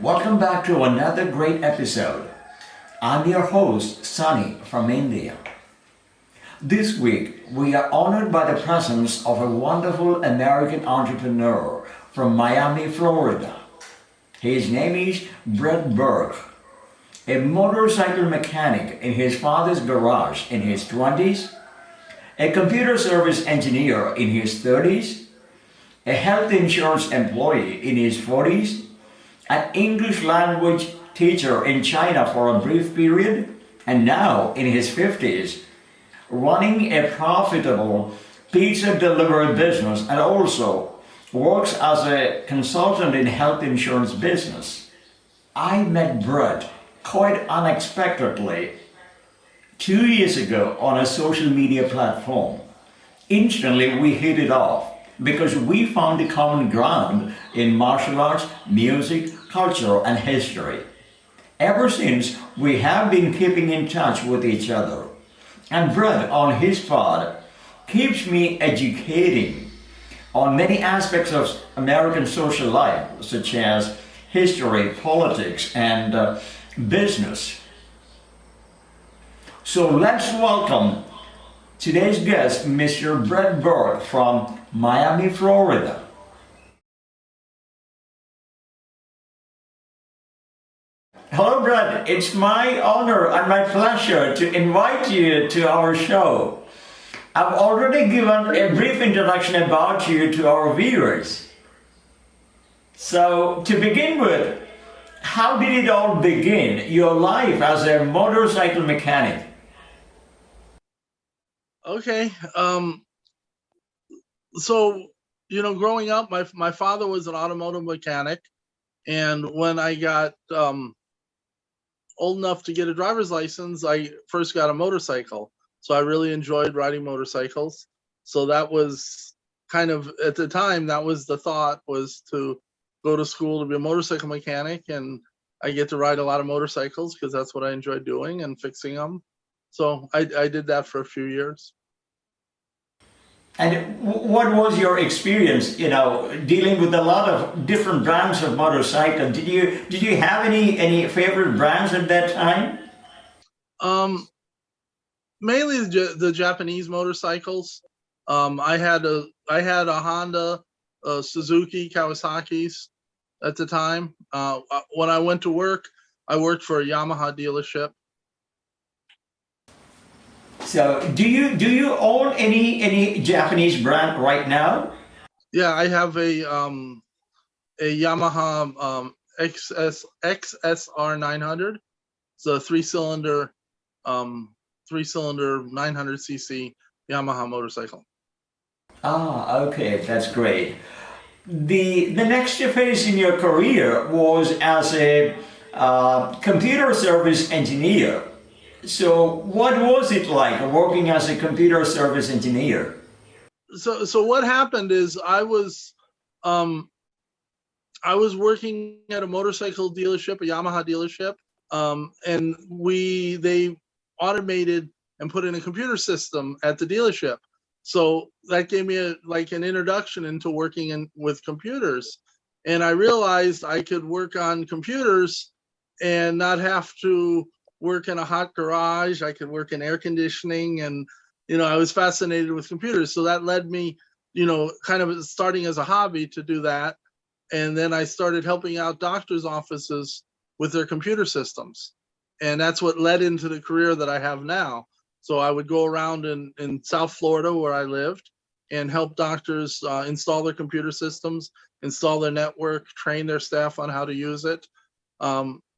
Welcome back to another great episode. I'm your host, Sunny from India. This week, we are honored by the presence of a wonderful American entrepreneur from Miami, Florida. His name is Burke, a motorcycle mechanic in his father's garage in his 20s, a computer service engineer in his 30s, a health insurance employee in his 40s, an English language teacher in China for a brief period, and now in his 50s, running a profitable pizza delivery business and also works as a consultant in health insurance business. I met Brett quite unexpectedly 2 years ago on a social media platform. Instantly we hit it off because we found a common ground in martial arts, music, culture, and history. Ever since, we have been keeping in touch with each other. And Brett, on his part, keeps me educating on many aspects of American social life, such as history, politics, and business. So let's welcome today's guest, Mr. Brett Burke from Miami, Florida. Hello, Brett. It's my honor and my pleasure to invite you to our show. I've already given a brief introduction about you to our viewers. So, to begin with, how did it all begin, your life as a motorcycle mechanic? Okay. So, growing up, my father was an automotive mechanic. And when I got old enough to get a driver's license, I first got a motorcycle. So I really enjoyed riding motorcycles. So that was kind of, at the time, that was the thought, was to go to school to be a motorcycle mechanic. And I get to ride a lot of motorcycles because that's what I enjoy doing and fixing them. So I did that for a few years. And what was your experience, dealing with a lot of different brands of motorcycle? Did you have any favorite brands at that time? Mainly the Japanese motorcycles. I had a Honda, Suzuki, Kawasaki's at the time. When I went to work, I worked for a Yamaha dealership. So, do you own any Japanese brand right now? Yeah, I have a Yamaha XSR 900. It's a three-cylinder 900cc Yamaha motorcycle. Ah, okay, that's great. The next phase in your career was as a computer service engineer. So what was it like working as a computer service engineer? So what happened is I was working at a motorcycle dealership, a Yamaha dealership, and they automated and put in a computer system at the dealership. So that gave me an introduction into working with computers, and I realized I could work on computers and not have to work in a hot garage. I could work in air conditioning, and I was fascinated with computers. So that led me, kind of starting as a hobby to do that. And then I started helping out doctors' offices with their computer systems. And that's what led into the career that I have now. So I would go around in South Florida where I lived and help doctors install their computer systems, install their network, train their staff on how to use it.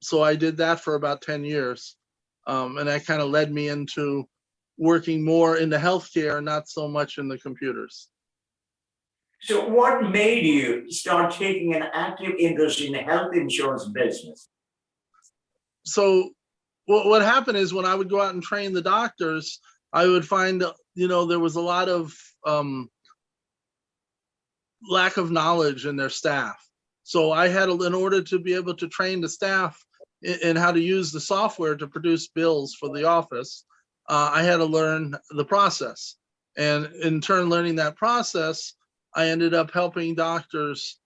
So I did that for about 10 years. And that kind of led me into working more in the healthcare, not so much in the computers. So what made you start taking an active interest in the health insurance business? So what happened is when I would go out and train the doctors, I would find, there was a lot of lack of knowledge in their staff. So I had, in order to be able to train the staff in how to use the software to produce bills for the office, I had to learn the process. And in turn, learning that process, I ended up helping doctors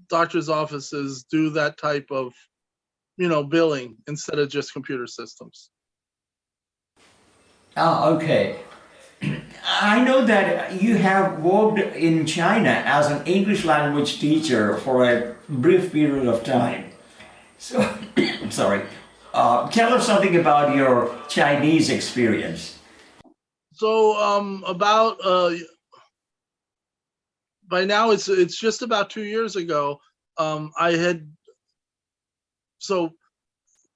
doctors' offices do that type of, billing instead of just computer systems. Ah, okay. I know that you have worked in China as an English language teacher for a brief period of time. So, sorry. Tell us something about your Chinese experience. So about by now it's just about 2 years ago. I had, so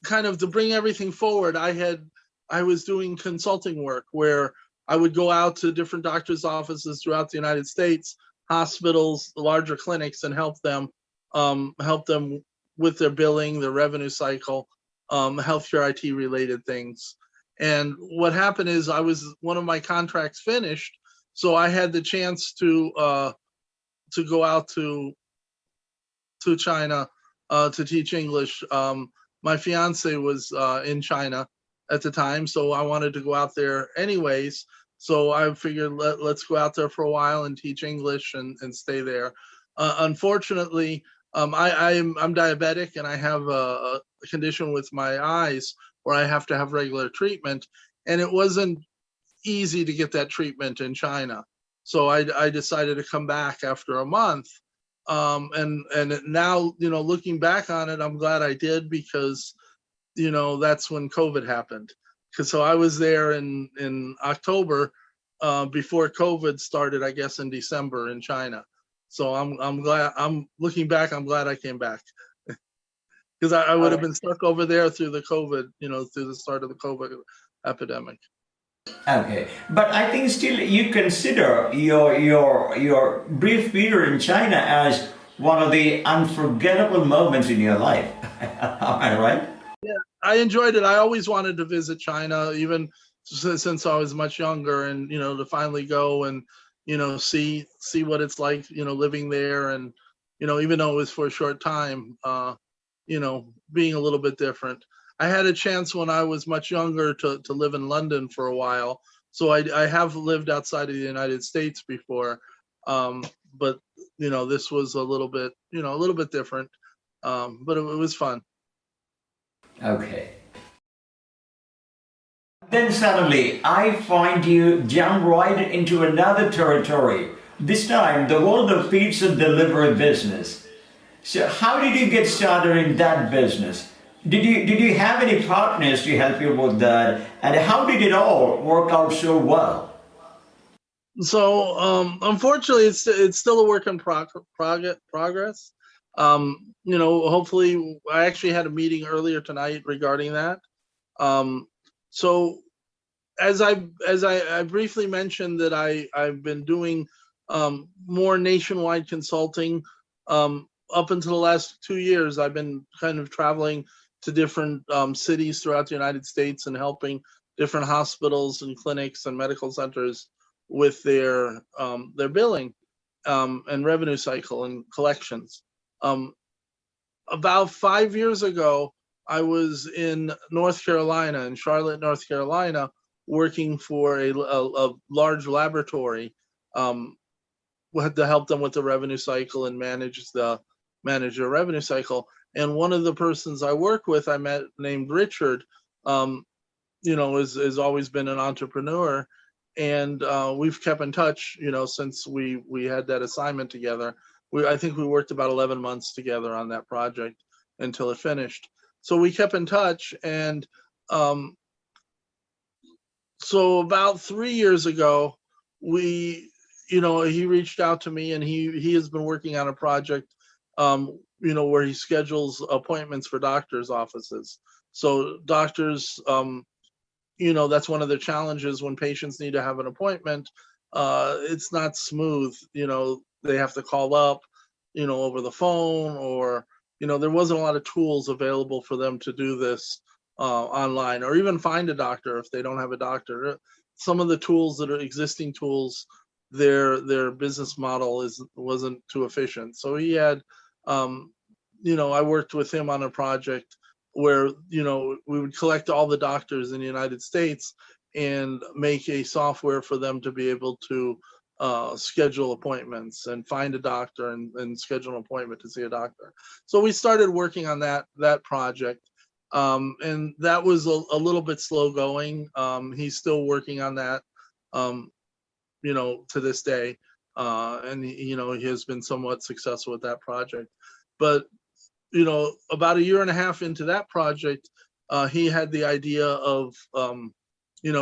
kind of to bring everything forward, I was doing consulting work where I would go out to different doctors' offices throughout the United States, hospitals, larger clinics, and help them with their billing, their revenue cycle, healthcare IT related things. And what happened is one of my contracts finished, so I had the chance to go out to China to teach English. My fiance was in China at the time, so I wanted to go out there anyways. So I figured let's go out there for a while and teach English and stay there. Unfortunately, I'm diabetic and I have a condition with my eyes where I have to have regular treatment, and it wasn't easy to get that treatment in China. So I decided to come back after a month. And now, looking back on it, I'm glad I did, because that's when COVID happened. So I was there in October before COVID started, I guess in December in China. So I'm glad, looking back, I'm glad I came back, because I would have been stuck over there through the COVID, through the start of the COVID epidemic. Okay, but I think still you consider your brief period in China as one of the unforgettable moments in your life. Am I right? Yeah, I enjoyed it. I always wanted to visit China, even since I was much younger, and to finally go and see what it's like, living there, and even though it was for a short time, being a little bit different. I had a chance when I was much younger to live in London for a while, so I have lived outside of the United States before, but this was a little bit different, but it was fun. Okay. Then suddenly I find you jump right into another territory. This time the world of pizza delivery business. So how did you get started in that business? Did you have any partners to help you with that? And how did it all work out so well? So unfortunately, it's still a work in progress. Hopefully, I actually had a meeting earlier tonight regarding that. So as I briefly mentioned that I've been doing more nationwide consulting. Up until the last 2 years, I've been kind of traveling to different cities throughout the United States and helping different hospitals and clinics and medical centers with their billing and revenue cycle and collections. About 5 years ago, I was in North Carolina, in Charlotte, North Carolina, working for a large laboratory, had to help them with the revenue cycle and manage their revenue cycle. And one of the persons I work with, I met, named Richard, has always been an entrepreneur, and we've kept in touch, since we had that assignment together. I think we worked about 11 months together on that project until it finished. So we kept in touch, and so about 3 years ago, he reached out to me, and he has been working on a project, where he schedules appointments for doctors' offices. So doctors, that's one of the challenges when patients need to have an appointment. It's not smooth. They have to call up, over the phone, or, there wasn't a lot of tools available for them to do this online, or even find a doctor if they don't have a doctor. Some of the tools that are existing tools, their business model wasn't too efficient. So he had, I worked with him on a project where, we would collect all the doctors in the United States and make a software for them to be able to schedule appointments and find a doctor and schedule an appointment to see a doctor. So we started working on that project. And that was a little bit slow going. He's still working on that, to this day. And he has been somewhat successful with that project. But, about a year and a half into that project, he had the idea of,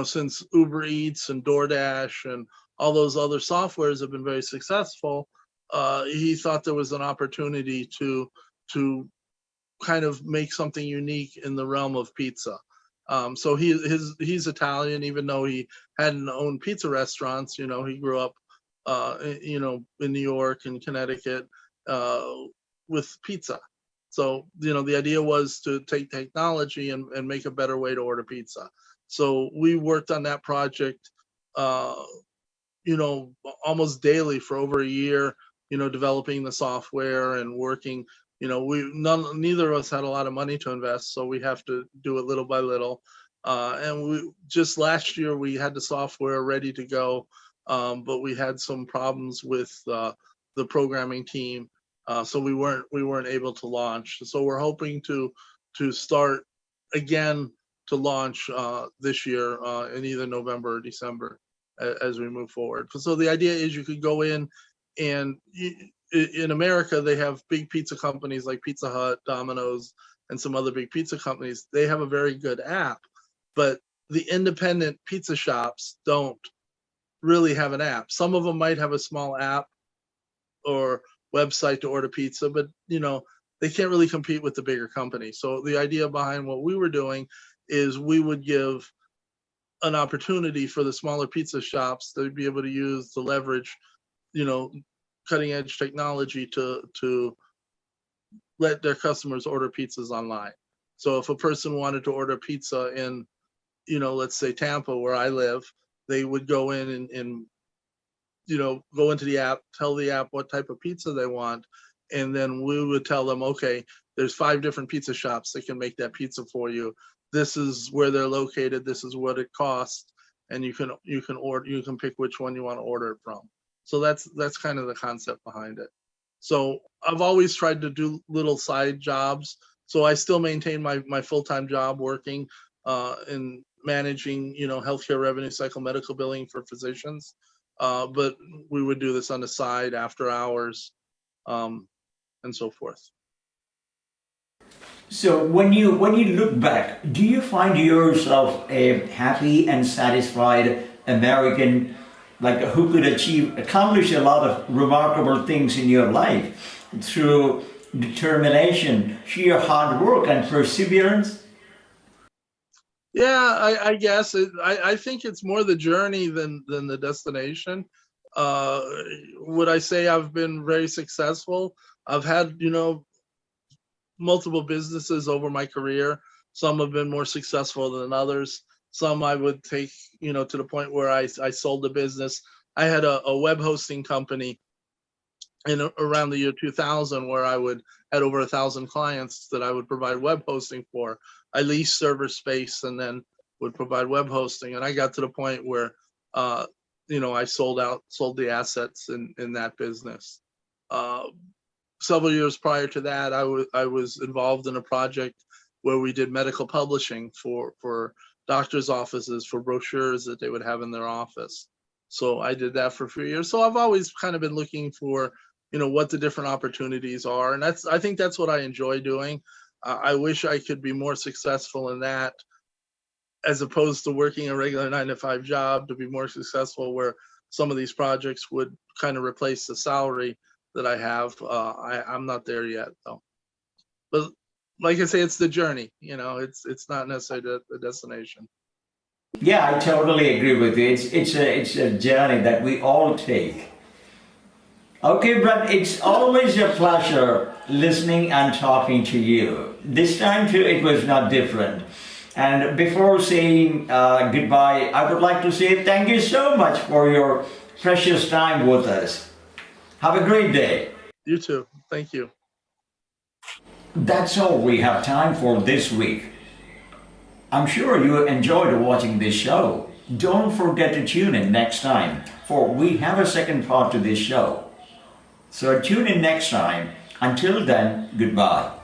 since Uber Eats and DoorDash and all those other softwares have been very successful, he thought there was an opportunity to kind of make something unique in the realm of pizza. So he's Italian, even though he hadn't owned pizza restaurants. He grew up, in New York and Connecticut with pizza. So, the idea was to take technology and make a better way to order pizza. So we worked on that project, almost daily for over a year, developing the software and working. Neither of us had a lot of money to invest, so we have to do it little by little. And we just last year we had the software ready to go, but we had some problems with the programming team, so we weren't able to launch. So we're hoping to start again to launch this year in either November or December as we move forward. So the idea is you could go in and in America, they have big pizza companies like Pizza Hut, Domino's, and some other big pizza companies. They have a very good app, but the independent pizza shops don't really have an app. Some of them might have a small app or website to order pizza, but they can't really compete with the bigger companies. So the idea behind what we were doing is we would give an opportunity for the smaller pizza shops to be able to leverage, cutting edge technology to let their customers order pizzas online. So if a person wanted to order pizza in, let's say Tampa, where I live, they would go in and go into the app, tell the app what type of pizza they want, and then we would tell them, okay, there's 5 different pizza shops that can make that pizza for you. This is where they're located. This is what it costs, and you can pick which one you want to order it from. So that's kind of the concept behind it. So I've always tried to do little side jobs. So I still maintain my full-time job working in managing, healthcare revenue cycle medical billing for physicians. But we would do this on the side after hours, and so forth. So when you look back, do you find yourself a happy and satisfied American, like who could accomplish a lot of remarkable things in your life through determination, sheer hard work, and perseverance? Yeah, I guess I think it's more the journey than the destination. Would I say I've been very successful? I've had multiple businesses over my career. Some have been more successful than others. Some I would take to the point where I sold the business. I had a web hosting company in around the year 2000 where I had over 1,000 clients that I would provide web hosting for. I leased server space and then would provide web hosting. And I got to the point where, I sold the assets in that business. Several years prior to that, I was involved in a project where we did medical publishing for doctors' offices for brochures that they would have in their office. So I did that for a few years. So I've always kind of been looking for, what the different opportunities are. And I think that's what I enjoy doing. I wish I could be more successful in that as opposed to working a regular 9-to-5 job, to be more successful where some of these projects would kind of replace the salary that I have. I'm not there yet though. But like I say, it's the journey, it's not necessarily the destination. Yeah, I totally agree with you. It's a journey that we all take. Okay, Brad, it's always a pleasure listening and talking to you. This time too, it was not different. And before saying goodbye, I would like to say thank you so much for your precious time with us. Have a great day. You too. Thank you. That's all we have time for this week. I'm sure you enjoyed watching this show. Don't forget to tune in next time, for we have a second part to this show. So tune in next time. Until then, goodbye.